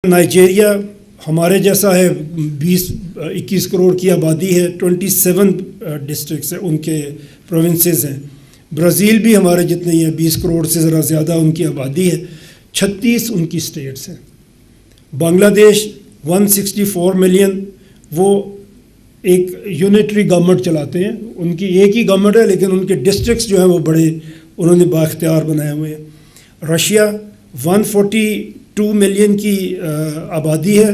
Nigeria ہمارے جیسا ہے، 21 کروڑ کی آبادی ہے، 27 ڈسٹرکٹس ہیں، ان کے پروونسز ہیں۔ برازیل بھی ہمارے جتنے ہی ہیں، 20 کروڑ سے ذرا زیادہ ان کی آبادی ہے، 36 ان کی اسٹیٹس ہیں۔ بنگلہ دیش 164 ملین، وہ ایک یونٹری گورنمنٹ چلاتے ہیں، ان کی ایک ہی گورنمنٹ ہے لیکن ان کے ڈسٹرکٹس جو ہیں وہ بڑے انہوں نے بااختیار بنائے ہوئے ہیں۔ رشیا 142 ملین کی آبادی ہے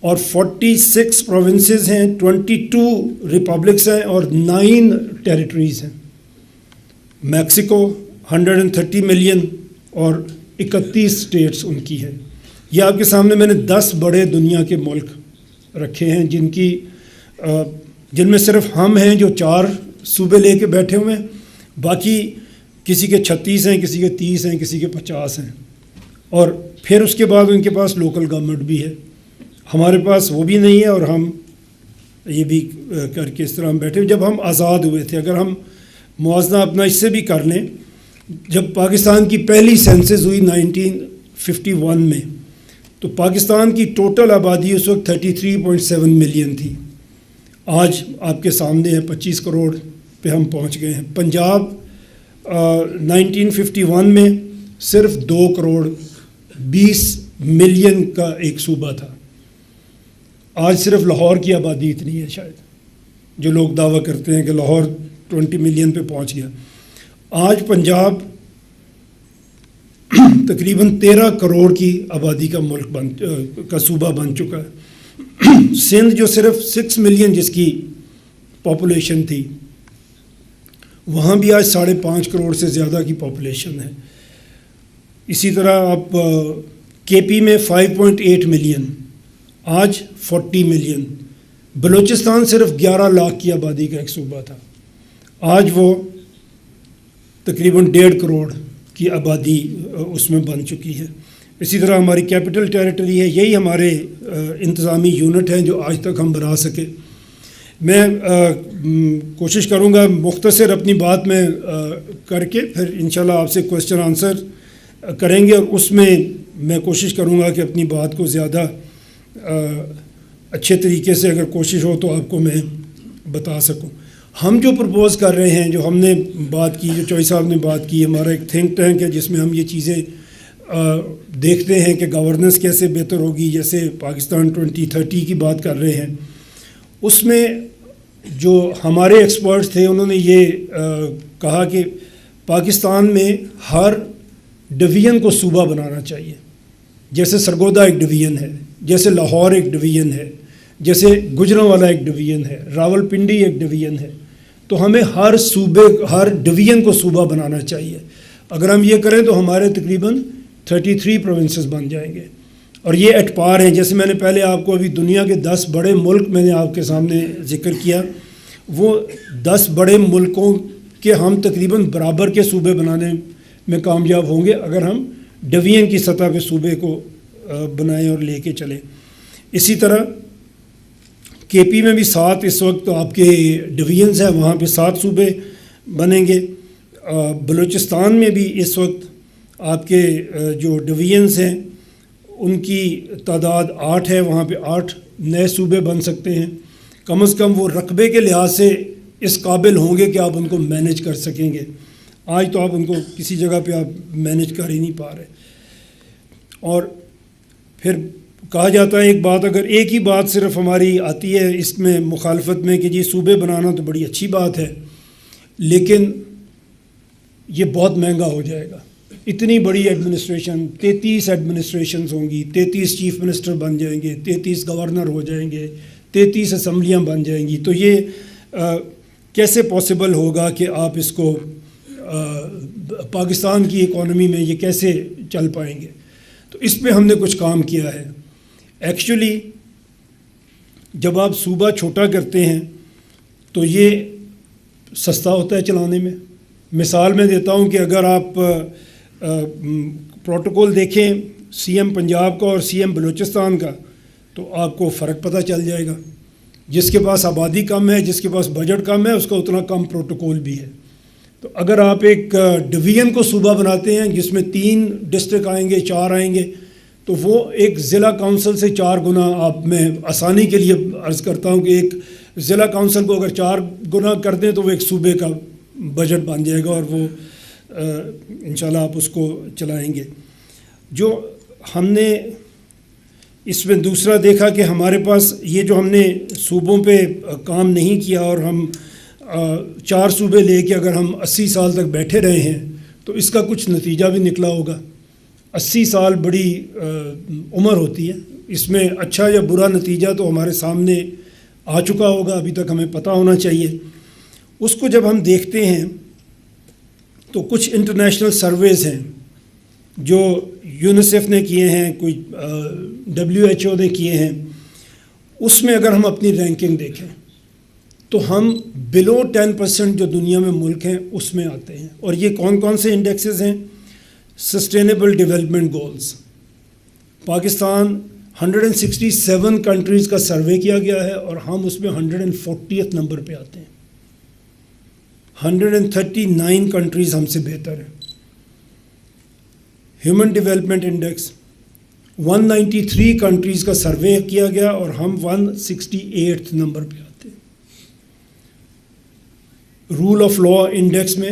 اور 46 پروونسز ہیں، 22 ریپبلکس ہیں اور 9 ٹیریٹریز ہیں۔ میکسیکو 130 ملین اور 31 اسٹیٹس ان کی ہیں۔ یہ آپ کے سامنے میں نے 10 بڑے دنیا کے ملک رکھے ہیں جن میں صرف ہم ہیں جو 4 صوبے لے کے بیٹھے ہوئے ہیں، باقی کسی کے 36 ہیں، کسی کے 30 ہیں، کسی کے 50 ہیں، اور پھر اس کے بعد ان کے پاس لوکل گورنمنٹ بھی ہے۔ ہمارے پاس وہ بھی نہیں ہے اور ہم یہ بھی کر کے اس طرح ہم بیٹھے۔ جب ہم آزاد ہوئے تھے، اگر ہم موازنہ اپنا اس سے بھی کر لیں، جب پاکستان کی پہلی سینسز ہوئی 1951 میں، تو پاکستان کی ٹوٹل آبادی اس وقت 33.7 ملین تھی۔ آج آپ کے سامنے ہے 25 کروڑ پہ ہم پہنچ گئے ہیں۔ پنجاب 1951 میں صرف 2 کروڑ 20 ملین کا ایک صوبہ تھا۔ آج صرف لاہور کی آبادی اتنی ہے، شاید جو لوگ دعویٰ کرتے ہیں کہ لاہور 20 ملین پہ پہنچ گیا۔ آج پنجاب تقریباً 13 کروڑ کی آبادی کا کا صوبہ بن چکا ہے۔ سندھ جو صرف 6 ملین جس کی پاپولیشن تھی، وہاں بھی آج 5.5 کروڑ سے زیادہ کی پاپولیشن ہے۔ اسی طرح آپ کے پی میں 5.8 ملین، آج 40 ملین۔ بلوچستان صرف 11 لاکھ کی آبادی کا ایک صوبہ تھا، آج وہ تقریباً 1.5 کروڑ کی آبادی اس میں بن چکی ہے۔ اسی طرح ہماری کیپٹل ٹیریٹری ہے، یہی ہمارے انتظامی یونٹ ہیں جو آج تک ہم بنا سکے۔ میں کوشش کروں گا مختصر اپنی بات میں کر کے پھر انشاءاللہ آپ سے کوسچن آنسر کریں گے، اور اس میں کوشش کروں گا کہ اپنی بات کو زیادہ اچھے طریقے سے اگر کوشش ہو تو آپ کو میں بتا سکوں۔ ہم جو پرپوز کر رہے ہیں، جو ہم نے بات کی، جو چوئی صاحب نے بات کی، ہمارا ایک تھنک ٹینک ہے جس میں ہم یہ چیزیں دیکھتے ہیں کہ گورننس کیسے بہتر ہوگی، جیسے پاکستان 2030 کی بات کر رہے ہیں۔ اس میں جو ہمارے ایکسپرٹس تھے انہوں نے یہ کہا کہ پاکستان میں ہر ڈویژن کو صوبہ بنانا چاہیے، جیسے سرگودا ایک ڈویژن ہے، جیسے لاہور ایک ڈویژن ہے، جیسے گجرانوالا ایک ڈویژن ہے، راول پنڈی ایک ڈویژن ہے۔ تو ہمیں ہر ڈویژن کو صوبہ بنانا چاہیے۔ اگر ہم یہ کریں تو ہمارے تقریباً 33 پروونسز بن جائیں گے، اور یہ ایٹ پار ہیں۔ جیسے میں نے پہلے آپ کو ابھی دنیا کے 10 بڑے ملک میں نے آپ کے سامنے ذکر کیا، وہ 10 بڑے ملکوں کے ہم تقریباً برابر کے صوبے بنانے میں کامیاب ہوں گے اگر ہم ڈویژن کی سطح پہ صوبے کو بنائیں اور لے کے چلیں۔ اسی طرح کے پی میں بھی 7 اس وقت آپ کے ڈویژنز ہیں، وہاں پہ 7 صوبے بنیں گے۔ بلوچستان میں بھی اس وقت آپ کے جو ڈویژنز ہیں ان کی تعداد 8 ہے، وہاں پہ 8 نئے صوبے بن سکتے ہیں۔ کم از کم وہ رقبے کے لحاظ سے اس قابل ہوں گے کہ آپ ان کو مینیج کر سکیں گے۔ آج تو آپ ان کو کسی جگہ پہ آپ مینیج کر ہی نہیں پا رہے۔ اور پھر کہا جاتا ہے ایک بات، اگر ایک ہی بات صرف ہماری آتی ہے اس میں مخالفت میں کہ جی صوبے بنانا تو بڑی اچھی بات ہے، لیکن یہ بہت مہنگا ہو جائے گا۔ اتنی بڑی ایڈمنسٹریشن، 33 ایڈمنسٹریشنز ہوں گی، 33 چیف منسٹر بن جائیں گے، 33 گورنر ہو جائیں گے، 33 اسمبلیاں بن جائیں گی، تو یہ کیسے پاسبل ہوگا کہ آپ اس کو پاکستان کی اکانومی میں یہ کیسے چل پائیں گے؟ تو اس پہ ہم نے کچھ کام کیا ہے۔ ایکچولی جب آپ صوبہ چھوٹا کرتے ہیں تو یہ سستا ہوتا ہے چلانے میں۔ مثال میں دیتا ہوں کہ اگر آپ پروٹوکول دیکھیں سی ایم پنجاب کا اور سی ایم بلوچستان کا تو آپ کو فرق پتہ چل جائے گا۔ جس کے پاس آبادی کم ہے، جس کے پاس بجٹ کم ہے، اس کا اتنا کم پروٹوکول بھی ہے۔ تو اگر آپ ایک ڈویژن کو صوبہ بناتے ہیں جس میں 3 ڈسٹرکٹ آئیں گے، 4 آئیں گے، تو وہ ایک ضلع کونسل سے 4 گنا، آپ میں آسانی کے لیے عرض کرتا ہوں کہ ایک ضلع کونسل کو اگر 4 گنا کر دیں تو وہ ایک صوبے کا بجٹ بن جائے گا، اور وہ انشاءاللہ آپ اس کو چلائیں گے۔ جو ہم نے اس میں دوسرا دیکھا کہ ہمارے پاس یہ جو ہم نے صوبوں پہ کام نہیں کیا، اور ہم 4 صوبے لے کے اگر ہم 80 سال تک بیٹھے رہے ہیں تو اس کا کچھ نتیجہ بھی نکلا ہوگا۔ 80 سال بڑی عمر ہوتی ہے، اس میں اچھا یا برا نتیجہ تو ہمارے سامنے آ چکا ہوگا، ابھی تک ہمیں پتہ ہونا چاہیے۔ اس کو جب ہم دیکھتے ہیں تو کچھ انٹرنیشنل سرویز ہیں جو یونیسیف نے کیے ہیں، کوئی WHO نے کیے ہیں، اس میں اگر ہم اپنی رینکنگ دیکھیں تو ہم بلو 10% جو دنیا میں ملک ہیں اس میں آتے ہیں۔ اور یہ کون کون سے انڈیکسز ہیں؟ Sustainable development goals, Pakistan 167 countries کا سروے کیا گیا ہے اور ہم اس میں 140th نمبر پہ آتے ہیں۔ 139 کنٹریز ہم سے بہتر ہیں۔ ہیومن ڈیولپمنٹ انڈیکس 193 کنٹریز کا سروے کیا گیا اور ہم 168 نمبر پہ آتے ہیں۔ رول آف لا انڈیکس میں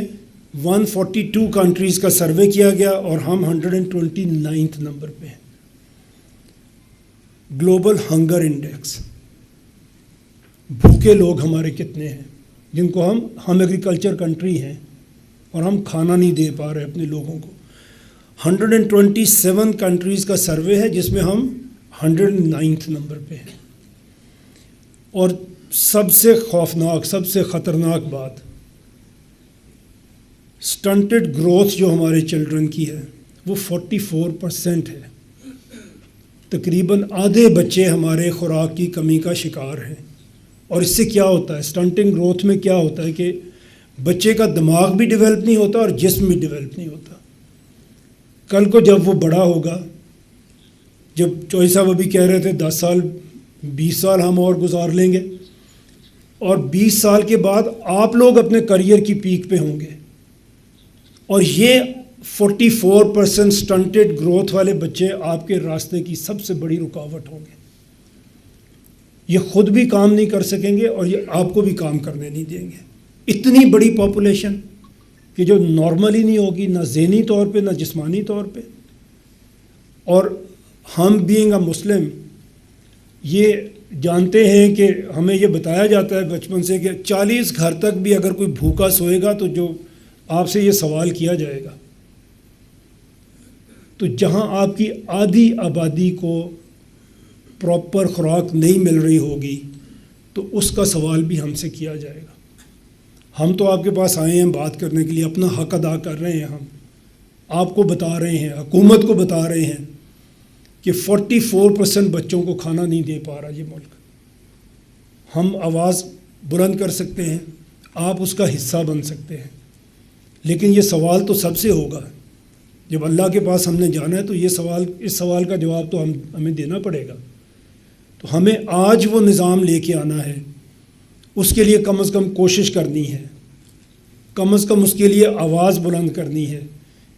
142 کنٹریز کا سروے کیا گیا اور ہم 129 نمبر پہ ہیں۔ گلوبل ہنگر انڈیکس، بھوکے لوگ ہمارے کتنے ہیں جن کو ہم ایگریکلچر کنٹری ہیں اور ہم کھانا نہیں دے پا رہے اپنے لوگوں کو۔ 127 کنٹریز کا سروے ہے جس میں ہم 109 نمبر پہ ہیں۔ اور سب سے خوفناک، سب سے خطرناک بات، سٹنٹڈ گروتھ جو ہمارے چلڈرن کی ہے وہ 44% ہے۔ تقریباً آدھے بچے ہمارے خوراک کی کمی کا شکار ہیں۔ اور اس سے کیا ہوتا ہے؟ سٹنٹنگ گروتھ میں کیا ہوتا ہے کہ بچے کا دماغ بھی ڈیولپ نہیں ہوتا اور جسم بھی ڈیولپ نہیں ہوتا۔ کل کو جب وہ بڑا ہوگا، جب چوہی صاحب ابھی کہہ رہے تھے 10 سال 20 سال ہم اور گزار لیں گے، اور 20 سال کے بعد آپ لوگ اپنے کریئر کی پیک پہ ہوں گے، اور یہ 44% سٹنٹڈ گروتھ والے بچے آپ کے راستے کی سب سے بڑی رکاوٹ ہوں گے۔ یہ خود بھی کام نہیں کر سکیں گے اور یہ آپ کو بھی کام کرنے نہیں دیں گے۔ اتنی بڑی پاپولیشن کہ جو نارمل ہی نہیں ہوگی، نہ ذہنی طور پہ نہ جسمانی طور پہ۔ اور ہم بینگ اے مسلم یہ جانتے ہیں کہ ہمیں یہ بتایا جاتا ہے بچپن سے کہ 40 گھر تک بھی اگر کوئی بھوکا سوئے گا تو جو آپ سے یہ سوال کیا جائے گا، تو جہاں آپ کی آدھی آبادی کو پراپر خوراک نہیں مل رہی ہوگی تو اس کا سوال بھی ہم سے کیا جائے گا۔ ہم تو آپ کے پاس آئے ہیں بات کرنے کے لیے، اپنا حق ادا کر رہے ہیں، ہم آپ کو بتا رہے ہیں، حکومت کو بتا رہے ہیں کہ 44% بچوں کو کھانا نہیں دے پا رہا یہ ملک۔ ہم آواز بلند کر سکتے ہیں، آپ اس کا حصہ بن سکتے ہیں، لیکن یہ سوال تو سب سے ہوگا۔ جب اللہ کے پاس ہم نے جانا ہے تو اس سوال کا جواب تو ہمیں دینا پڑے گا۔ تو ہمیں آج وہ نظام لے کے آنا ہے، اس کے لیے کم از کم کوشش کرنی ہے، کم از کم اس کے لیے آواز بلند کرنی ہے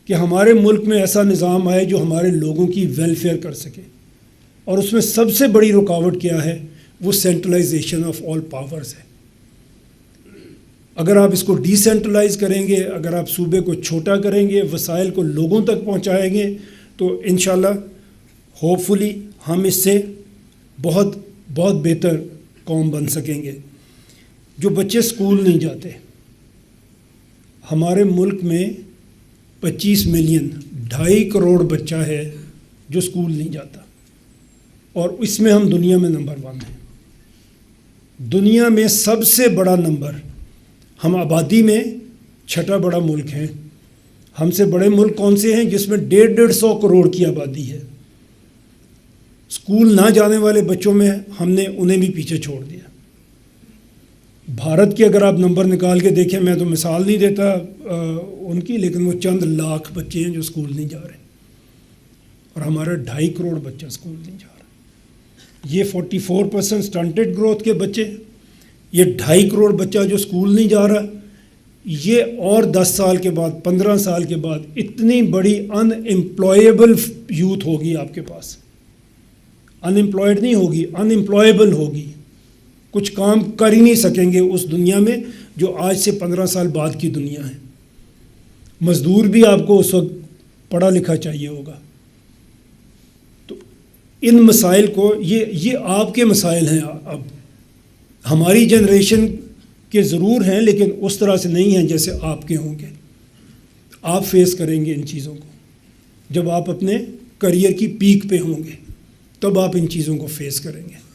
کہ ہمارے ملک میں ایسا نظام آئے جو ہمارے لوگوں کی ویلفیئر کر سکے۔ اور اس میں سب سے بڑی رکاوٹ کیا ہے؟ وہ سینٹرلائزیشن آف آل پاورز ہے۔ اگر آپ اس کو ڈی سینٹرلائز کریں گے، اگر آپ صوبے کو چھوٹا کریں گے، وسائل کو لوگوں تک پہنچائیں گے، تو انشاءاللہ ہوپ فلی ہم اس سے بہت بہت بہتر قوم بن سکیں گے۔ جو بچے اسکول نہیں جاتے، ہمارے ملک میں 25 ملین 2.5 کروڑ بچہ ہے جو اسکول نہیں جاتا، اور اس میں ہم دنیا میں نمبر 1 ہیں۔ دنیا میں سب سے بڑا نمبر، ہم آبادی میں 6واں بڑا ملک ہیں۔ ہم سے بڑے ملک کون سے ہیں جس میں 150 کروڑ کی آبادی ہے؟ اسکول نہ جانے والے بچوں میں ہم نے انہیں بھی پیچھے چھوڑ دیا۔ بھارت کے اگر آپ نمبر نکال کے دیکھیں، میں تو مثال نہیں دیتا ان کی، لیکن وہ چند لاکھ بچے ہیں جو اسکول نہیں جا رہے، اور ہمارا 2.5 کروڑ بچہ اسکول نہیں جا رہا۔ یہ 44% سٹنٹڈ گروتھ کے بچے، یہ 2.5 کروڑ بچہ جو اسکول نہیں جا رہا، یہ اور 10 سال کے بعد 15 سال کے بعد اتنی بڑی ان امپلائیبل یوتھ ہوگی آپ کے پاس. ان امپلائڈ نہیں ہوگی، ان امپلائیبل ہوگی. کچھ کام کر ہی نہیں سکیں گے اس دنیا میں جو آج سے 15 سال بعد کی دنیا ہے. مزدور بھی آپ کو اس وقت پڑھا لکھا چاہیے ہوگا. تو ان مسائل کو یہ آپ کے مسائل ہیں. اب ہماری جنریشن کے ضرور ہیں لیکن اس طرح سے نہیں ہیں جیسے آپ کے ہوں گے. آپ فیس کریں گے ان چیزوں کو جب آپ اپنے کریئر کی پیک پہ ہوں گے، تب آپ ان چیزوں کو فیس کریں گے.